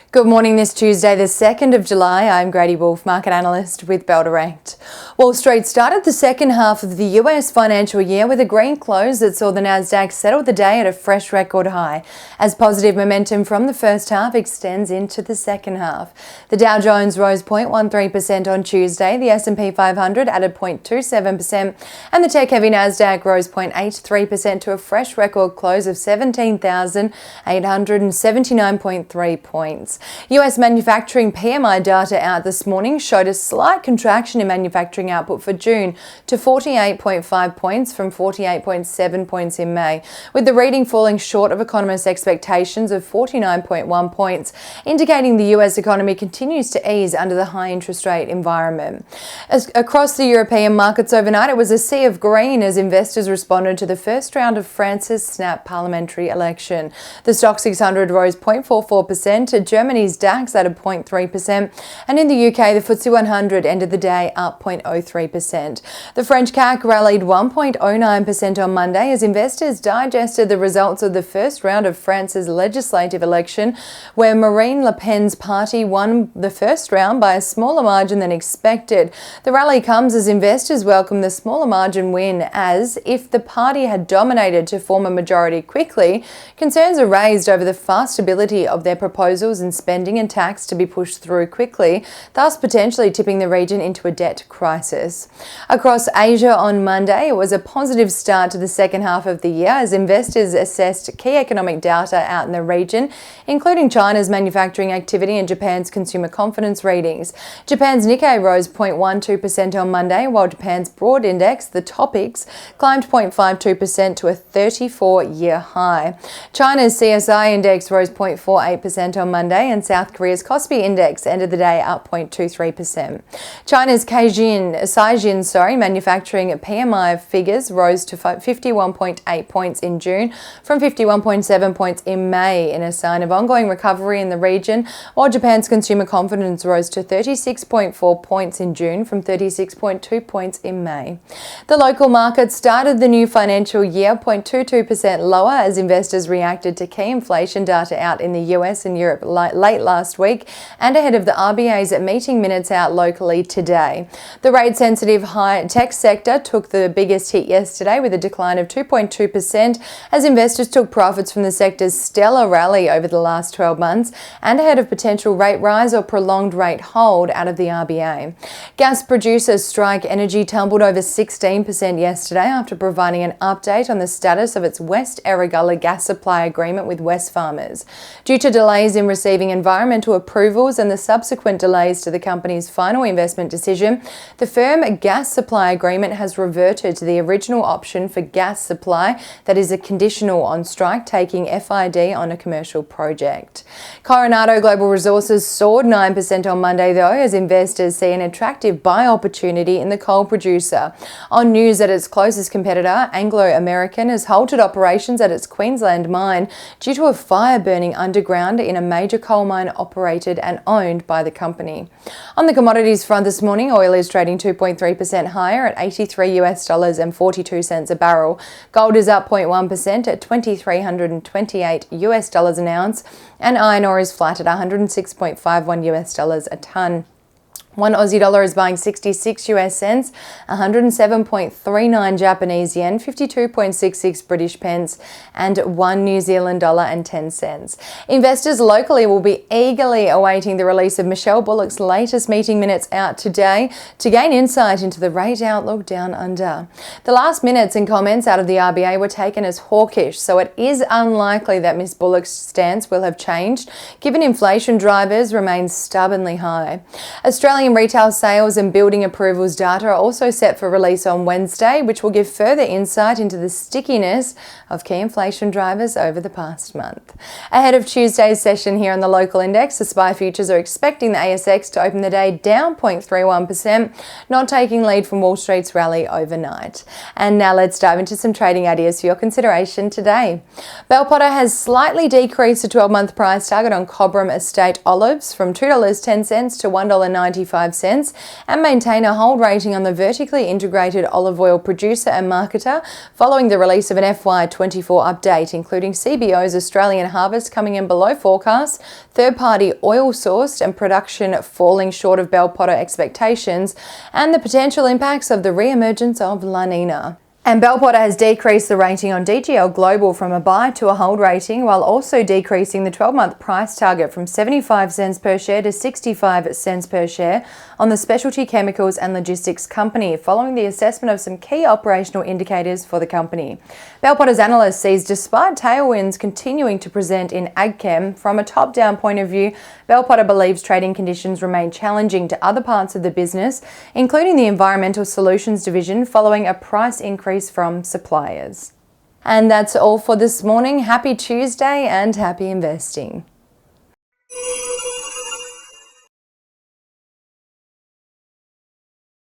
Good morning this Tuesday, the 2nd of July. I'm Grady Wolf, market analyst with Bell Direct. Wall Street started the second half of the US financial year with a green close that saw the Nasdaq settle the day at a fresh record high, as positive momentum from the first half extends into the second half. The Dow Jones rose 0.13% on Tuesday, the S&P 500 added 0.27%, and the tech-heavy Nasdaq rose 0.83% to a fresh record close of 17,879.3 points. US Manufacturing PMI data out this morning showed a slight contraction in manufacturing output for June to 48.5 points from 48.7 points in May, with the reading falling short of economists' expectations of 49.1 points, indicating the US economy continues to ease under the high interest rate environment. Across the European markets overnight, it was a sea of green as investors responded to the first round of France's snap parliamentary election. The Stoxx 600 rose 0.44%, Germany's DAX added 0.3%, and in the UK, the FTSE 100 ended the day up 0.03%. The French CAC rallied 1.09% on Monday as investors digested the results of the first round of France's legislative election, where Marine Le Pen's party won the first round by a smaller margin than expected. The rally comes as investors welcome the smaller margin win, as if the party had dominated to form a majority quickly, concerns are raised over the fast ability of their proposals and spending and tax to be pushed through quickly, thus potentially tipping the region into a debt crisis. Across Asia on Monday, it was a positive start to the second half of the year as investors assessed key economic data out in the region, including China's manufacturing activity and Japan's consumer confidence readings. Japan's Nikkei rose 0.12% on Monday, while Japan's broad index, the TOPIX, climbed 0.52% to a 34-year high. China's CSI index rose 0.48% on Monday, and South Korea's Kospi index ended the day up 0.23%. China's Caixin manufacturing PMI figures rose to 51.8 points in June from 51.7 points in May, in a sign of ongoing recovery in the region, while Japan's consumer confidence rose to 36.4 points in June from 36.2 points in May. The local market started the new financial year 0.22% lower as investors reacted to key inflation data out in the US and Europe late last week and ahead of the RBA's meeting minutes out locally today. The rate-sensitive high-tech sector took the biggest hit yesterday with a decline of 2.2% as investors took profits from the sector's stellar rally over the last 12 months and ahead of potential rate rise or prolonged rate hold out of the RBA. Gas producer Strike Energy tumbled over 16% yesterday after providing an update on the status of its West Erregulla gas supply agreement with Wesfarmers. Due to delays in receiving environmental approvals and the subsequent delays to the company's final investment decision, the firm gas supply agreement has reverted to the original option for gas supply that is a conditional on Strike taking FID on a commercial project. Coronado Global Resources soared 9% on Monday though, as investors see an attractive buy opportunity in the coal producer. On news that its closest competitor, Anglo American, has halted operations at its Queensland mine due to a fire burning underground in a major coal mine operated and owned by the company. On the commodities front this morning, oil is trading 2.3% higher at $83.42 a barrel. Gold is up 0.1% at $2,328 an ounce, and iron ore is flat at $106.51 a tonne. One Aussie dollar is buying 66 US cents, 107.39 Japanese yen, 52.66 British pence, and 1 New Zealand dollar and 10 cents. Investors locally will be eagerly awaiting the release of Michelle Bullock's latest meeting minutes out today to gain insight into the rate outlook down under. The last minutes and comments out of the RBA were taken as hawkish, so it is unlikely that Ms. Bullock's stance will have changed, given inflation drivers remain stubbornly high. Australian retail sales and building approvals data are also set for release on Wednesday, which will give further insight into the stickiness of key inflation drivers over the past month. Ahead of Tuesday's session here on the local index, the SPI futures are expecting the ASX to open the day down 0.31%, not taking lead from Wall Street's rally overnight. And now let's dive into some trading ideas for your consideration today. Bell Potter has slightly decreased the 12-month price target on Cobram Estate olives from $2.10 to $1.95 65 cents and maintain a hold rating on the vertically integrated olive oil producer and marketer following the release of an FY24 update, including CBO's Australian harvest coming in below forecasts, third-party oil sourced and production falling short of bell potter expectations, and the potential impacts of the re-emergence of La Nina. And Bell Potter has decreased the rating on DGL Global from a buy to a hold rating, while also decreasing the 12-month price target from 75 cents per share to 65 cents per share on the specialty chemicals and logistics company, following the assessment of some key operational indicators for the company. Bell Potter's analyst sees, despite tailwinds continuing to present in AgChem, from a top-down point of view, Bell Potter believes trading conditions remain challenging to other parts of the business, including the Environmental Solutions division, following a price increase from suppliers. And that's all for this morning. Happy Tuesday and happy investing.